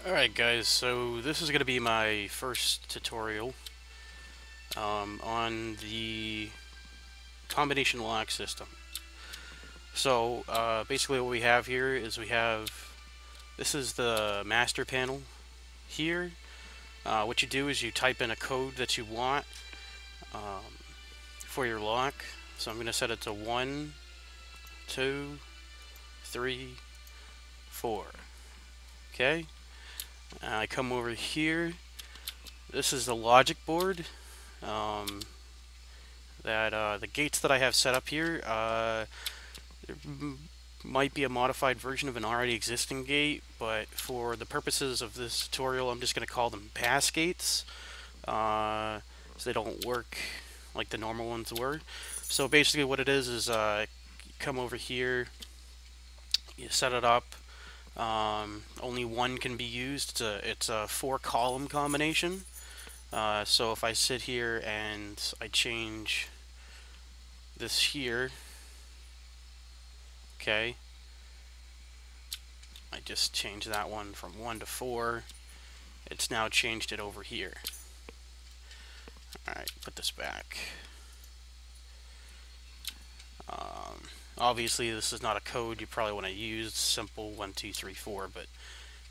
Alright guys, so this is going to be my first tutorial on the combination lock system. So basically what we have here is this is the master panel here. What you do is you type in a code that you want for your lock. So I'm going to set it to 1, 2, 3, 4. Okay? I come over here. This is the logic board. The gates that I have set up here, there might be a modified version of an already existing gate, but for the purposes of this tutorial, I'm just going to call them pass gates, so they don't work like the normal ones were. So basically, what it is you come over here, you set it up. Only one can be used. It's a 4-column combination. So if I sit here and I change this here, okay, I just changed that one from 1 to 4. It's now changed it over here. Alright, put this back. Obviously this is not a code you probably want to use, simple 1, 2, 3, 4, but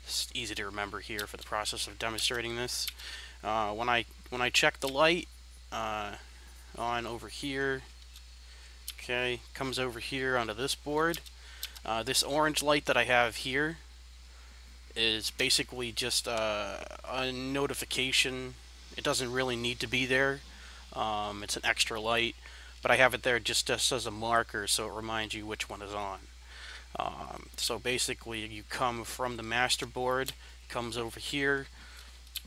it's easy to remember here for the process of demonstrating this. When I check the light on over here, okay, comes over here onto this board. This orange light that I have here is basically just a notification. It doesn't really need to be there. It's an extra light, but I have it there just as a marker so it reminds you which one is on. So basically you come from the master board, comes over here,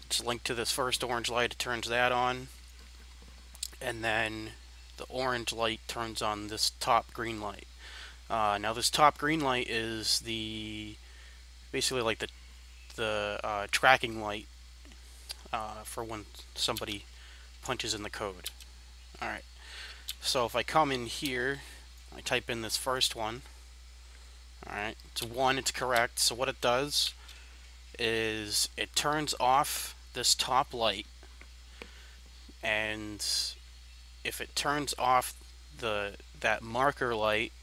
it's linked to this first orange light, it turns that on, and then the orange light turns on this top green light. Now this top green light is basically like the tracking light for when somebody punches in the code. Alright, so if I come in here, I type in this first one. Alright, it's 1, it's correct. So what it does is it turns off this top light, and if it turns off that marker light,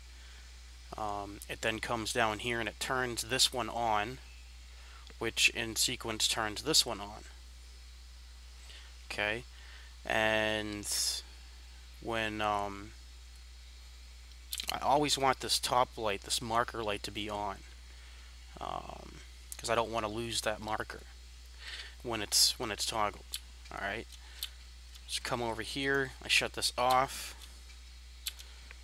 it then comes down here and it turns this one on, which in sequence turns this one on. Okay, and when I always want this top light, this marker light, to be on, because I don't want to lose that marker when it's toggled. All right, so come over here, I shut this off.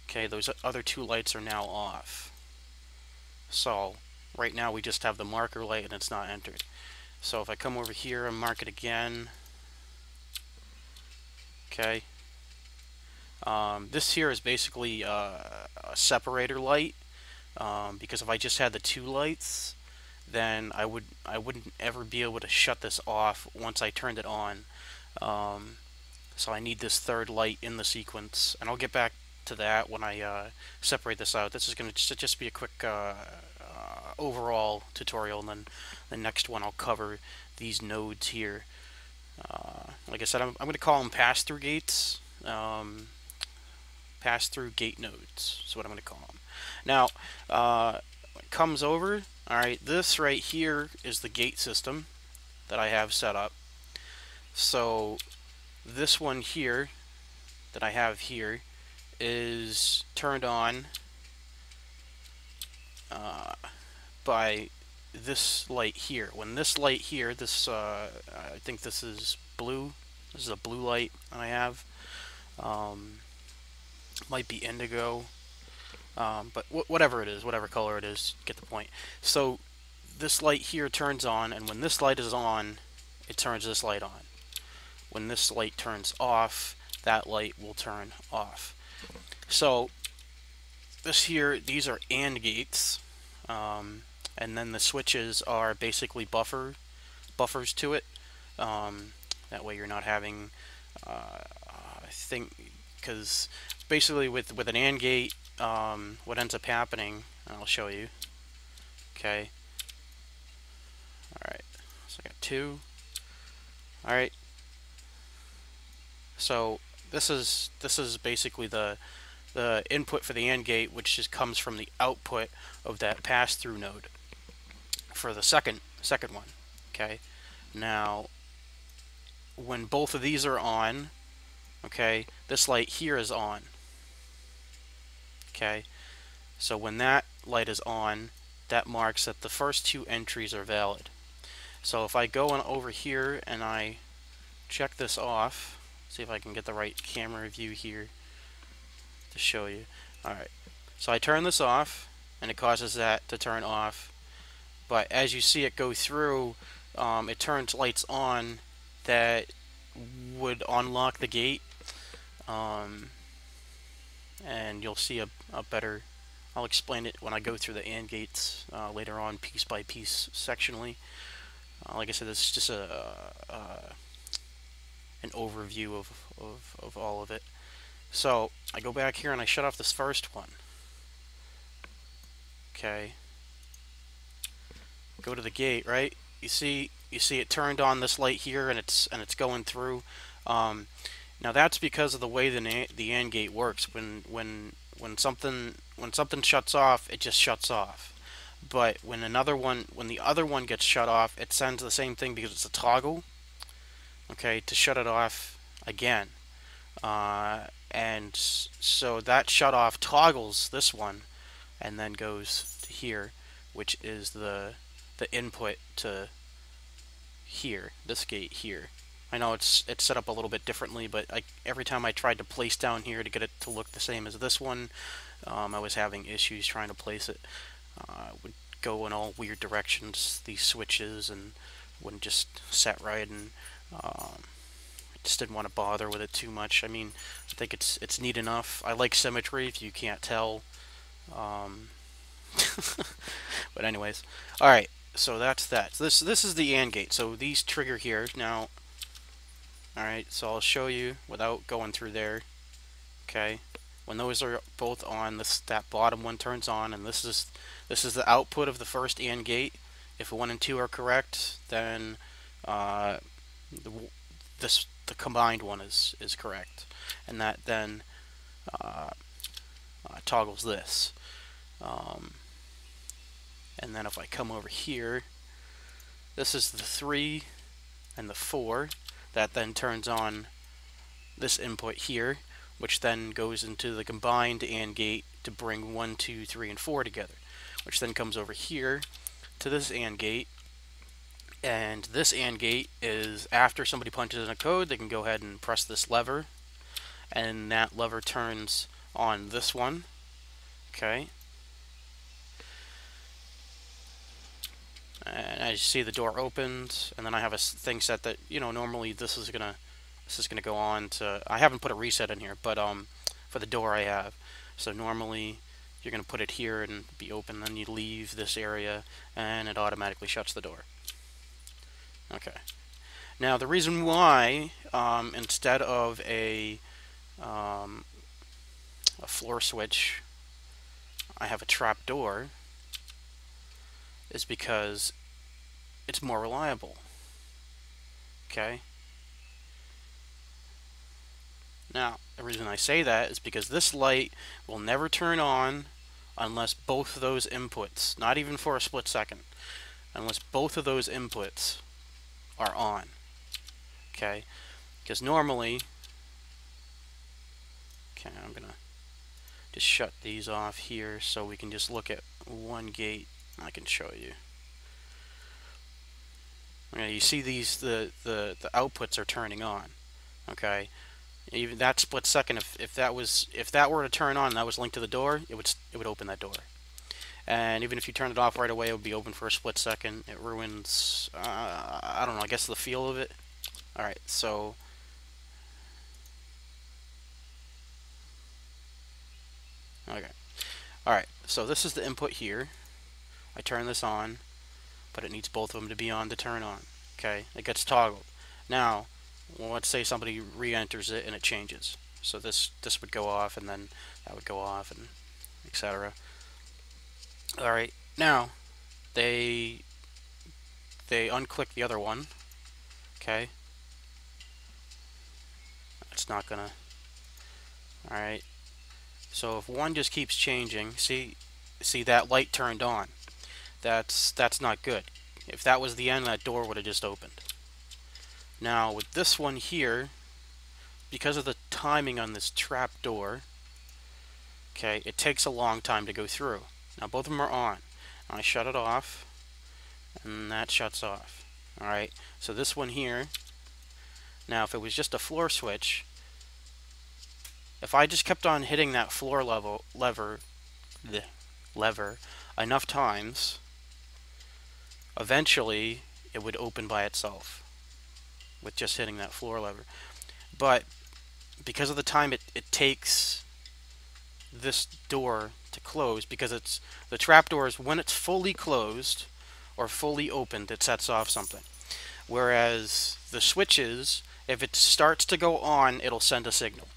Okay, those other two lights are now off. So right now we just have the marker light and it's not entered. So if I come over here and mark it again, okay, this here is basically a separator light, because if I just had the two lights, then I wouldn't ever be able to shut this off once I turned it on. So I need this third light in the sequence, and I'll get back to that when I separate this out. This is going to just be a quick overall tutorial, and then the next one I'll cover these nodes here. Like I said, I'm going to call them pass-through gates. Pass-through gate nodes is what I'm going to call them. Now, it comes over. Alright, this right here is the gate system that I have set up. So this one here that I have here is turned on by this light here. When this light here, this I think this is blue. This is a blue light that I have. Might be indigo, but whatever it is, whatever color it is, get the point. So this light here turns on, and when this light is on, it turns this light on. When this light turns off, that light will turn off. So this here, these are AND gates, and then the switches are basically buffers to it. That way you're not having, I think, because basically with an AND gate, what ends up happening, I'll show you. Okay. Alright. So I got 2. Alright. So this is basically the input for the AND gate, which just comes from the output of that pass-through node for the second one. Okay. Now, when both of these are on, okay, this light here is on. Okay. So when that light is on, that marks that the first 2 entries are valid. So if I go on over here and I check this off, see if I can get the right camera view here to show you. Alright, so I turn this off and it causes that to turn off, but as you see it go through, it turns lights on that would unlock the gate, and you'll see a better, I'll explain it when I go through the AND gates later on, piece by piece, sectionally. Like I said, this is just an overview of all of it. So I go back here and I shut off this first one. Okay. Go to the gate, right? You see it turned on this light here, and it's going through. Now that's because of the way the AND gate works. When something shuts off, it just shuts off. But when the other one gets shut off, it sends the same thing because it's a toggle. Okay, to shut it off again. And so that shut off toggles this one, and then goes to here, which is the input to here, this gate here. I know it's set up a little bit differently, but every time I tried to place down here to get it to look the same as this one, I was having issues trying to place it. It would go in all weird directions, these switches, and wouldn't just set right, and I just didn't want to bother with it too much. I mean, I think it's neat enough. I like symmetry, if you can't tell. But anyways, all right. So that's that. So this is the AND gate. So these trigger here now. All right. So I'll show you without going through there. Okay. When those are both on, that bottom one turns on, and this is the output of the first AND gate. If 1 and 2 are correct, then the combined one is correct, and that then toggles this. And then if I come over here, this is the 3 and the 4. That then turns on this input here, which then goes into the combined AND gate to bring 1, 2, 3, and 4 together, which then comes over here to this AND gate. And this AND gate is after somebody punches in a code, they can go ahead and press this lever, and that lever turns on this one. Okay. And as you see, the door opens, and then I have a thing set that, normally this is gonna go on to, I haven't put a reset in here, but for the door I have. So normally you're gonna put it here and be open, then you leave this area and it automatically shuts the door. Okay. Now the reason why instead of a floor switch I have a trap door is because it's more reliable. Okay. Now, the reason I say that is because this light will never turn on unless both of those inputs, not even for a split second, unless both of those inputs are on. Okay. Because normally, okay, I'm going to just shut these off here so we can just look at one gate. I can show you. Okay, you see these, the outputs are turning on. Okay, even that split second, if that were to turn on and that was linked to the door, it would open that door. And even if you turn it off right away, it would be open for a split second. It ruins, I don't know, I guess the feel of it. All right, so okay, all right, so this is the input here. I turn this on, but it needs both of them to be on to turn on. Okay, it gets toggled. Now, let's say somebody re-enters it and it changes. So this would go off, and then that would go off, and etc. All right, now they they unclick the other one. Okay. That's not gonna... Alright. So if one just keeps changing, see that light turned on. That's not good. If that was the end, that door would have just opened. Now with this one here, because of the timing on this trap door, okay, it takes a long time to go through. Now both of them are on. I shut it off, and that shuts off. Alright, so this one here, now if it was just a floor switch, if I just kept on hitting that floor lever enough times, eventually it would open by itself with just hitting that floor lever. But because of the time it takes this door to close, because it's the trap door is when it's fully closed or fully opened, it sets off something. Whereas the switches, if it starts to go on, it'll send a signal.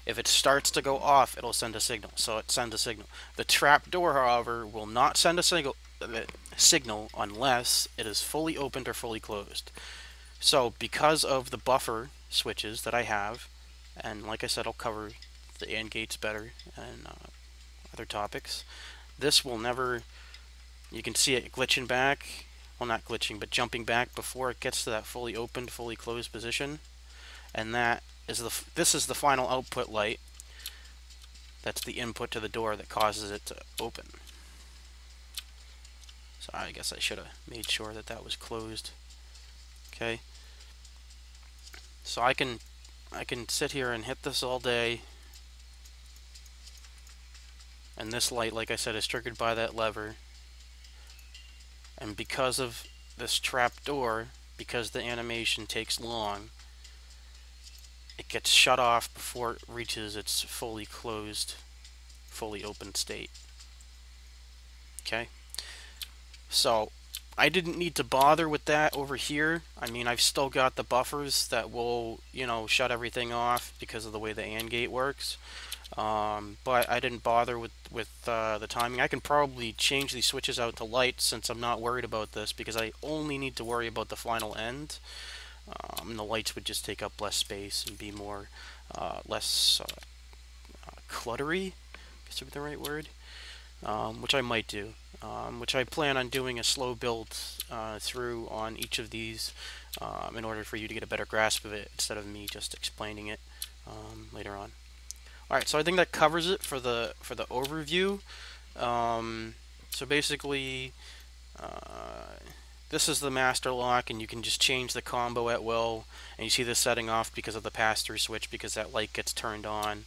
If it starts to go off, it'll send a signal. So it sends a signal. The trap door, however, will not send a signal unless it is fully opened or fully closed. So because of the buffer switches that I have, and like I said, I'll cover the AND gates better and other topics, this will never... You can see it glitching back. Well, not glitching, but jumping back before it gets to that fully opened, fully closed position. And that is this is the final output light. That's the input to the door that causes it to open. So I guess I should have made sure that that was closed. Okay. So I can sit here and hit this all day. And this light, like I said, is triggered by that lever. And because of this trap door, because the animation takes long, it gets shut off before it reaches its fully closed, fully open state. Okay? So, I didn't need to bother with that over here. I mean, I've still got the buffers that will, you know, shut everything off because of the way the AND gate works. But I didn't bother with the timing. I can probably change these switches out to light since I'm not worried about this, because I only need to worry about the final end. And the lights would just take up less space and be more less cluttery, I guess would be the right word, which I might do, which I plan on doing a slow build through on each of these in order for you to get a better grasp of it instead of me just explaining it later on. Alright, so I think that covers it for the overview. So basically, this is the master lock, and you can just change the combo at will. And you see this setting off because of the pass-through switch, because that light gets turned on,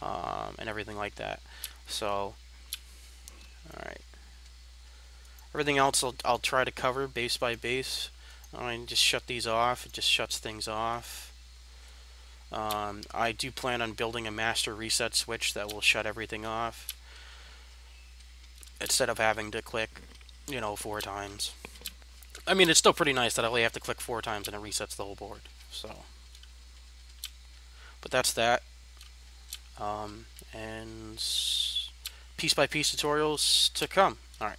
and everything like that. So, alright. Everything else I'll try to cover base by base. I just shut these off. It just shuts things off. I do plan on building a master reset switch that will shut everything off, instead of having to click, you know, 4 times. I mean, it's still pretty nice that I only have to click 4 times and it resets the whole board. So, but that's that. And piece by piece tutorials to come. All right.